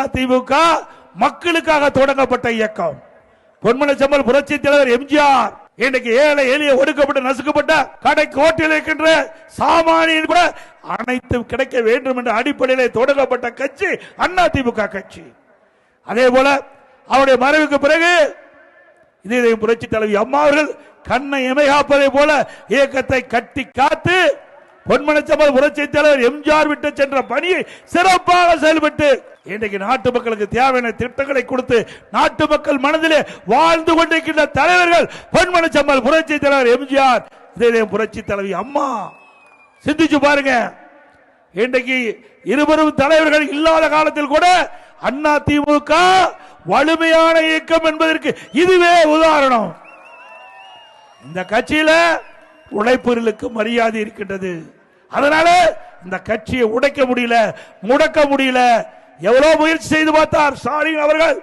அதிமுக மக்களுக்காக தொடங்கப்பட்ட இயக்கம். பொன்மனச்செம்மல் புரட்சி தலைவர் எம்ஜிஆர் இன்றைக்கு ஏழை எளிய ஒடுக்கப்பட்ட நசுக்கப்பட்ட கடை கோட்டில் இருக்கின்ற சாமானியன் கூட அனைத்தும் கிடைக்க வேண்டும் என்ற அடிப்படையில் தொடங்கப்பட்ட கட்சி அதிமுக கட்சி. அதே போல அவருடைய மறைவுக்கு பிறகு இதே புரட்சி தலைவி அம்மா அவர்கள் கண்ணை இமைகாப்பதை போல இயக்கத்தை கட்டி காத்து பொன்மனச்செம்மல் புரட்சி தலைவர் எம்ஜிஆர் விட்டு சென்ற பணியை சிறப்பாக செயல்பட்டு இன்றைக்கு நாட்டு மக்களுக்கு தேவையான திட்டங்களை கொடுத்து நாட்டு மக்கள் மனதிலே வாழ்ந்து கொண்டிருக்கின்ற தலைவர்கள் பொன்மனச்செம்மல் புரட்சி தலைவர் எம்ஜிஆர், இதே புரட்சி தலைவி அம்மா. சிந்திச்சு பாருங்க, இன்றைக்கு இருவரும் தலைவர்கள் இல்லாத காலத்தில் கூட அதிமுக வலிமையான இயக்கம் என்பதற்கு இதுவே உதாரணம். இந்த கட்சியில உழைப்பவர்களுக்கு மரியாதை இருக்கின்றது. அதனால இந்த கட்சியை உடைக்க முடியல, முடக்க முடியல. எவ்வளவு முயற்சி செய்து பார்த்தார் ஸ்டாலின் அவர்கள்.